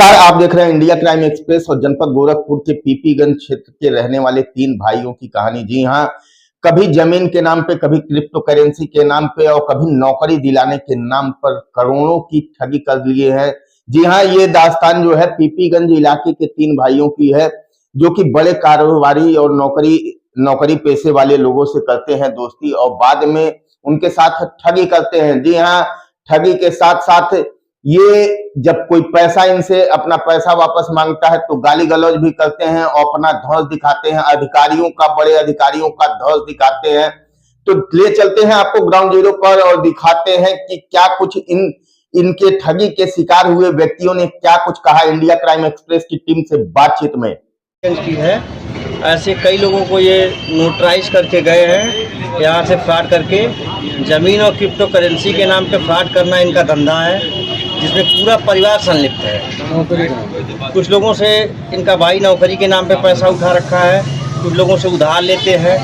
नमस्कार, आप देख रहे हैं इंडिया क्राइम एक्सप्रेस और जनपद गोरखपुर के पीपीगंज क्षेत्र के रहने वाले 3 भाइयों की कहानी। जी हां, कभी जमीन के नाम पे, कभी क्रिप्टो करेंसी के नाम पे और कभी नौकरी दिलाने के नाम पर करोड़ों की ठगी कर लिए हैं। जी हां, ये दास्तान जो है पीपीगंज इलाके के 3 भाइयों की है, जो कि बड़े कारोबारी और नौकरी पेशे वाले लोगों से करते हैं दोस्ती और बाद में उनके साथ ठगी करते हैं। जी हां, ठगी के साथ साथ ये जब कोई पैसा इनसे अपना पैसा वापस मांगता है तो गाली गलौज भी करते हैं और अपना धौंस दिखाते हैं, अधिकारियों का, बड़े अधिकारियों का धौंस दिखाते हैं। तो ले चलते हैं आपको ग्राउंड जीरो पर और दिखाते हैं कि क्या कुछ इनके ठगी के शिकार हुए व्यक्तियों ने क्या कुछ कहा इंडिया क्राइम एक्सप्रेस की टीम से बातचीत में। की है, ऐसे कई लोगों को ये नोटराइज करके गए हैं। यहाँ से फ्रॉड करके ज़मीन और क्रिप्टो करेंसी के नाम पे फ्रॉड करना इनका धंधा है, जिसमें पूरा परिवार संलिप्त है। कुछ लोगों से इनका भाई नौकरी के नाम पे पैसा उठा रखा है, कुछ लोगों से उधार लेते हैं,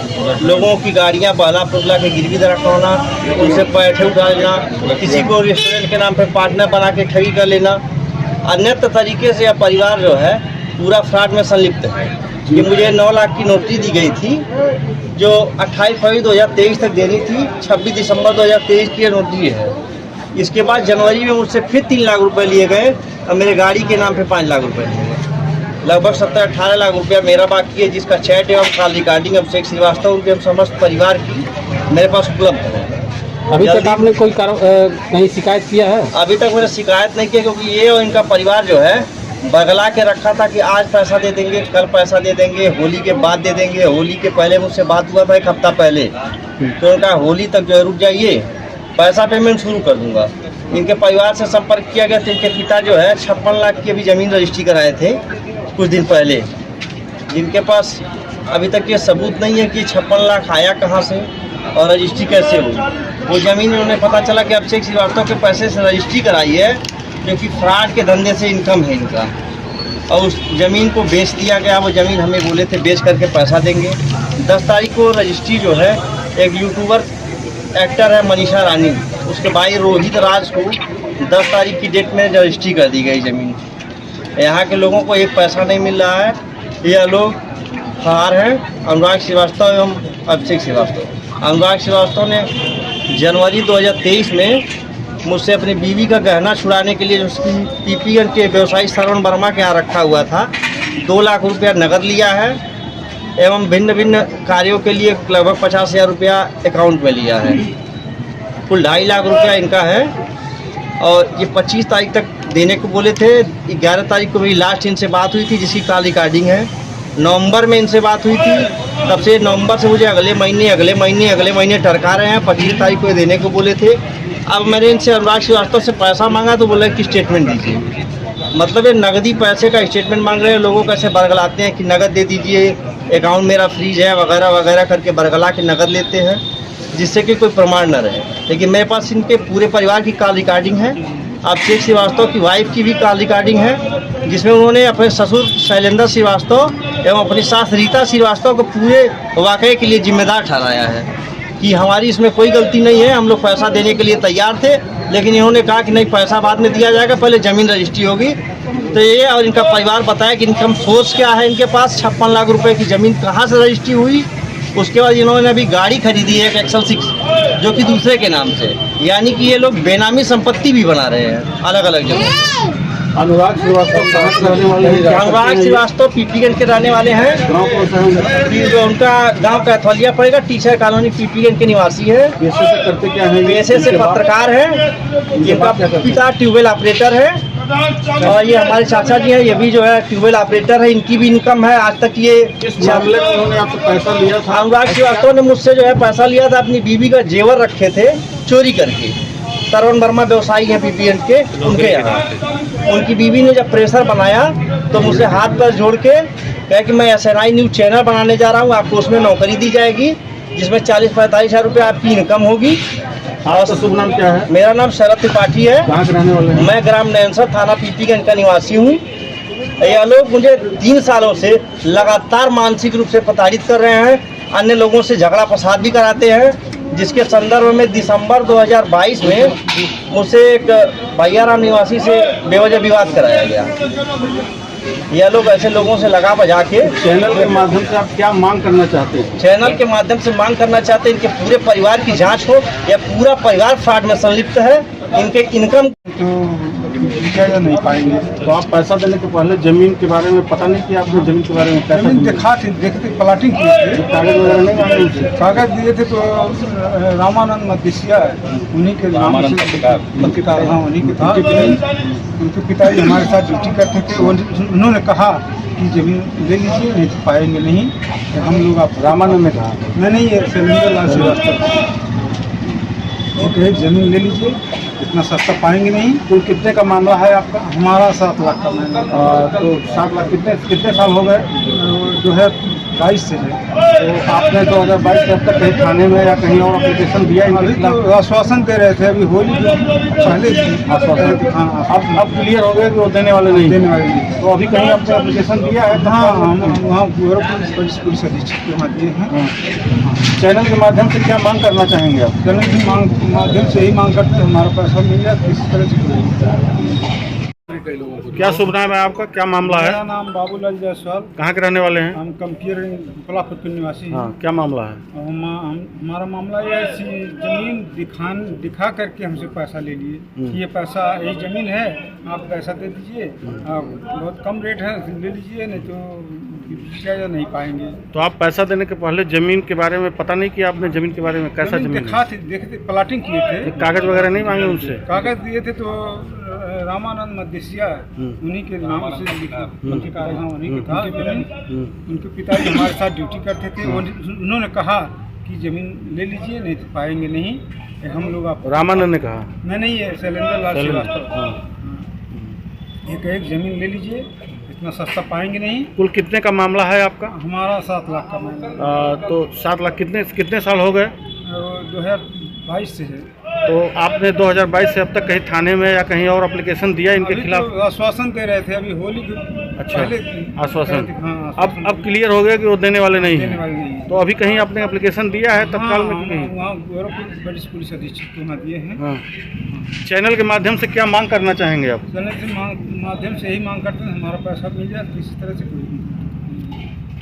लोगों की गाड़ियाँ बहला पुगला के गिरवी रखवाना, उनसे पैसे उठा लेना, किसी को रेस्टोरेंट के नाम पे पार्टनर बना के ठगी कर लेना। अन्यत्र तरीके से यह परिवार जो है पूरा फ्रॉड में संलिप्त है। कि मुझे 9 लाख की नौकरी दी गई थी, जो 28 फरवरी 2023 तक देनी थी। 26 दिसंबर 2023 की यह नौकरी है। इसके बाद जनवरी में मुझसे फिर 3 लाख रुपए लिए गए और मेरे गाड़ी के नाम पे 5 लाख रुपए लिए गए। लगभग 17-18 लाख रुपया मेरा बाकी है, जिसका चैट एवं कॉल रिकॉर्डिंग अभिषेक श्रीवास्तव उनके समस्त परिवार की मेरे पास उपलब्ध है। अभी तक आपने कोई कहीं शिकायत किया है? अभी तक मैंने शिकायत नहीं किया, क्योंकि ये और इनका परिवार जो है बगला के रखा था कि आज पैसा दे देंगे, कल पैसा दे देंगे, होली के बाद दे देंगे। होली के पहले मुझसे बात हुआ था 1 हफ्ता पहले, तो उनका होली तक जो है रुक जाइए, पैसा पेमेंट शुरू कर दूंगा। इनके परिवार से संपर्क किया गया तो इनके पिता जो है 56 लाख की अभी ज़मीन रजिस्ट्री कराए थे कुछ दिन पहले, जिनके पास अभी तक ये सबूत नहीं है कि 56 लाख आया कहाँ से और रजिस्ट्री कैसे हुई। वो ज़मीन उन्हें पता चला कि अभिषेक श्रीवास्तव के पैसे से रजिस्ट्री कराई है, क्योंकि फ्रॉड के धंधे से इनकम है इनका, और उस ज़मीन को बेच दिया गया। वो ज़मीन हमें बोले थे बेच करके पैसा देंगे। 10 तारीख को रजिस्ट्री जो है एक यूट्यूबर एक्टर है मनीषा रानी, उसके भाई रोहित राज को 10 तारीख की डेट में रजिस्ट्री कर दी गई ज़मीन। यहाँ के लोगों को एक पैसा नहीं मिल रहा है। यह लोग फरार हैं, अनुराग श्रीवास्तव एवं अभिषेक श्रीवास्तव। अनुराग श्रीवास्तव ने जनवरी 2023 में मुझसे अपनी बीवी का गहना छुड़ाने के लिए, जो उसकी पीपीगंज के व्यवसायी श्रवण वर्मा के यहाँ रखा हुआ था, 2 लाख रुपया नकद लिया है एवं भिन्न भिन्न कार्यों के लिए लगभग 50,000 रुपया अकाउंट में लिया है। कुल 2.5 लाख रुपया इनका है और ये 25 तारीख तक देने को बोले थे। 11 तारीख को मेरी लास्ट इनसे बात हुई थी, जिसकी कॉल रिकॉर्डिंग है। नवंबर में इनसे बात हुई थी, तब से नवंबर से मुझे अगले महीने टरका रहे हैं। 25 तारीख को देने को बोले थे। अब मैंने इनसे अनुराग श्रीवास्तव से पैसा मांगा तो बोले कि स्टेटमेंट दीजिए। मतलब ये नगदी पैसे का स्टेटमेंट मांग रहे हैं। लोगों को ऐसे बरगलाते हैं कि नगद दे दीजिए, अकाउंट मेरा फ्रीज है वगैरह वगैरह करके बरगला के नगद लेते हैं, जिससे कि कोई प्रमाण न रहे। लेकिन मेरे पास इनके पूरे परिवार की कॉल रिकॉर्डिंग है। अभिषेक श्रीवास्तव की वाइफ की भी कॉल रिकॉर्डिंग है, जिसमें उन्होंने अपने ससुर शैलेंद्र श्रीवास्तव एवं अपनी सास रीता श्रीवास्तव को पूरे वाकये के लिए जिम्मेदार ठहराया है कि हमारी इसमें कोई गलती नहीं है, हम लोग पैसा देने के लिए तैयार थे, लेकिन इन्होंने कहा कि नहीं, पैसा बाद में दिया जाएगा, पहले ज़मीन रजिस्ट्री होगी। तो ये और इनका परिवार बताया कि इनकम सोर्स क्या है इनके पास, 56 लाख रुपए की ज़मीन कहाँ से रजिस्ट्री हुई। उसके बाद इन्होंने अभी गाड़ी खरीदी है, एक एक्सल 6, जो कि दूसरे के नाम से, यानी कि ये लोग बेनामी संपत्ति भी बना रहे हैं अलग अलग जगह। अनुराग श्रीवास्तव कहाँ के रहने वाले हैं? अनुराग श्रीवास्तव पीपीगंज के रहने वाले हैं। उनका गांव कैथोलिया पड़ेगा, टीचर कॉलोनी पीपीगंज के निवासी है। पेशे से करते क्या है? पेशे से पत्रकार है। जिनका पिता ट्यूबवेल ऑपरेटर है और ये हमारे चाचा जी हैं, ये भी जो है ट्यूबवेल ऑपरेटर है। इनकी भी इनकम है। आज तक ये उन्होंने आपसे पैसा लिया था? अनुराग श्रीवास्तव ने मुझसे जो है पैसा लिया था, अपनी बीवी का जेवर रखे थे चोरी करके। श्रवण वर्मा व्यवसायी हैं पीपीगंज के, उनके यहाँ। उनकी बीवी ने जब प्रेशर बनाया तो मुझसे हाथ पर जोड़ के कहा कि मैं SNI न्यूज़ चैनल बनाने जा रहा हूँ, आपको उसमें नौकरी दी जाएगी, जिसमें 40-45 हज़ार रुपये आपकी इनकम होगी। आपका शुभ नाम क्या है? मेरा नाम शरद त्रिपाठी है। कहाँ के रहने वाले हैं? मैं ग्राम नैनसर, थाना पीपीगंज का निवासी हूँ। ये लोग मुझे 3 सालों से लगातार मानसिक रूप से प्रताड़ित कर रहे हैं। अन्य लोगों से झगड़ा फसाद भी कराते हैं। जिसके संदर्भ में दिसंबर 2022 में मुझसे एक भैयाराम निवासी से बेवजह विवाद कराया गया। यह लोग ऐसे लोगों से लगा बजा के चैनल के माध्यम से आप क्या मांग करना चाहते हैं? चैनल के माध्यम से मांग करना चाहते हैं इनके पूरे परिवार की जांच हो, या पूरा परिवार फ्रॉड में संलिप्त है, इनके इनकम तो या नहीं पाएंगे। तो आप पैसा देने के पहले जमीन के बारे में पता नहीं किया आपने? जमीन के बारे में पैसा जमीन देखा थी, देखते प्लाटिंग किए थे, कागज वगैरह नहीं मांगे उनसे? कागज दिए थे तो रामानंद मदेशिया उन्हीं के नाम से पत्रकार, हाँ उन्हीं के था। उनके पिताजी हमारे साथ ड्यूटी करते थे, उन्होंने कहा कि जमीन ले लीजिए, नहीं तो पाएंगे नहीं। तो हम लोग आप रामानंद ने कहा? नहीं, ये शैलेंद्र लाल श्रीवास्तव वो कहे जमीन ले लीजिए, इतना सस्ता पाएंगे नहीं। कुल कितने का मामला है आपका? हमारा 7 लाख का मामला। तो 7 लाख कितने साल हो गए? 2022 से है। तो आपने 2022 से अब तक कहीं थाने में या कहीं और एप्लीकेशन दिया इनके अभी खिलाफ? तो आश्वासन दे रहे थे, अभी होली के पहले आश्वासन? हाँ, अब क्लियर हो गया कि वो देने वाले नहीं देने हैं? वाले नहीं। तो अभी कहीं आपने एप्लीकेशन दिया है? हाँ, हम वहाँ पुलिस अधीक्षक के वहाँ दिए हैं। चैनल के माध्यम से क्या मांग करना चाहेंगे आप? चैनल की माध्यम से यही मांग करते हैं हमारा पैसा मिल जाए, किसी तरह से। क्या शुभ नाम है आपका? क्या मामला है? मेरा नाम बाबूलाल जायसवाल, कहाँ के रहने वाले हैं? हम कमकियर कलापुर के निवासी हैं। हाँ, क्या मामला है? हमारा मामला यह है, जमीन दिखा करके हमसे पैसा ले लिए कि ये पैसा, ये जमीन है, आप पैसा दे दीजिए, बहुत कम रेट है, ले लीजिए, नहीं तो या नहीं पाएंगे। तो आप पैसा देने के पहले जमीन के बारे में पता नहीं किया आपने? जमीन के बारे में कैसा जमीन देखा थी, देखते प्लाटिंग किए थे, कागज वगैरह नहीं मांगे उनसे? कागज दिए थे तो रामानंद मदेशिया उन्हीं के नाम से पत्रकार, हाँ उन्हीं के था। उनके पिताजी हमारे साथ ड्यूटी करते थे, उन्होंने कहा कि जमीन ले लीजिए, नहीं तो पाएंगे नहीं। हम लोग आप रामानंद ने कहा? नहीं, ये शैलेंद्र लाल श्रीवास्तव। हाँ। ये कहे जमीन ले लीजिए, इतना सस्ता पाएंगे नहीं। कुल कितने का मामला है आपका? हमारा 7 लाख का मामला। तो 7 लाख कितने साल हो गए? 2022 से है। तो आपने 2022 से अब तक कहीं थाने में या कहीं और एप्लीकेशन दिया इनके अभी खिलाफ? तो आश्वासन दे रहे थे, अभी होली के अच्छा, पहले आश्वासन? हाँ, अब क्लियर हो गया कि वो देने वाले नहीं देने हैं? वाले नहीं। तो अभी कहीं आपने एप्लीकेशन दिया है तत्काल में? कि नहीं? वहाँ गोरखपुर पुलिस अधीक्षक के वहाँ दिए हैं। हाँ। चैनल के माध्यम से क्या मांग करना चाहेंगे आप? चैनल के माध्यम से यही मांग करते हैं हमारा पैसा मिल जाए, किसी तरह से कोई।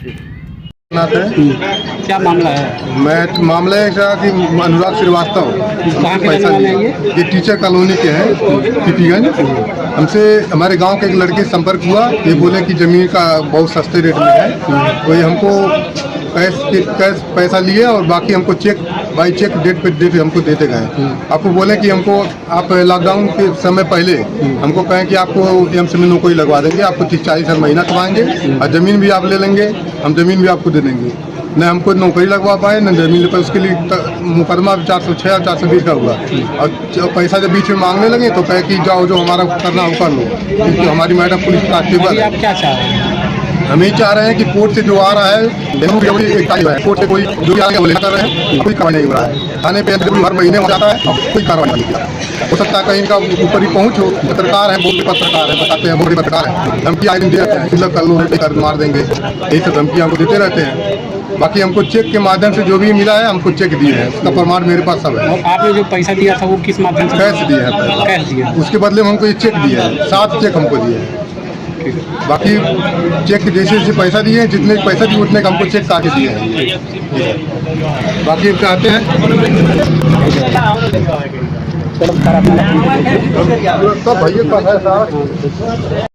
ठीक। क्या मामला है? मैं मामला है क्या कि अनुराग श्रीवास्तव कहाँ के पैसा रहने वाले लिया। हैं ये टीचर कॉलोनी के हैं, पीपीगंज। हमसे हमारे गांव के एक लड़के से संपर्क हुआ, ये बोले कि ज़मीन का बहुत सस्ते रेट में है, तो ये हमको कैश पैसा लिए और बाकी हमको चेक बाई चेक डेट पे डेट हमको देते गए। आपको बोले कि हमको आप लॉकडाउन के समय पहले हमको कहें कि आपको एम्स में नौकरी लगवा देंगे, आपको 30-40 हज़ार महीना कमाएंगे और ज़मीन भी आप ले लेंगे, हम ज़मीन भी आपको दे देंगे। न हमको नौकरी लगवा पाए न ज़मीन पर, उसके लिए मुकदमा 406 और 420 का हुआ। और पैसा जब बीच में मांगने लगे तो कहे कि जाओ जो हमारा करना हो कर लो, क्योंकि हमारी मैडम पुलिस कांस्टेबल है। आप क्या चाह रहे हैं? हम ये चाह रहे हैं कि कोर्ट से जो आ रहा है, कोर्ट से कोई जो भी आगे कर रहे हैं, कोई कार्रवाई नहीं हो रहा है। थाने पे हर महीने हो जाता है, अब कोई कार्रवाई नहीं किया। हो सकता है कहीं इनका ऊपर ही पहुँच हो। पत्रकार है, बोलते पत्रकार है, बताते हैं बोलते पत्रकार है, धमकी आए दिन दे रहते हैं, मतलब कल लोग कर मार देंगे, यही सब धमकी हमको देते रहते हैं। बाकी हमको चेक के माध्यम से जो भी मिला है हमको चेक दिए हैं, उसका प्रमाण मेरे पास सब है। और आपने जो पैसा दिया था वो किस माध्यम से? कैश दिए हैं, कैश दिया। उसके बदले में हमको ये चेक दिया है, 7 चेक हमको दिए हैं। बाकी चेक जैसे जैसे पैसा दिए, जितने पैसा दिए उतने का हमको चेक काटे दिए हैं। बाकी चाहते हैं सब भैया का है सारा।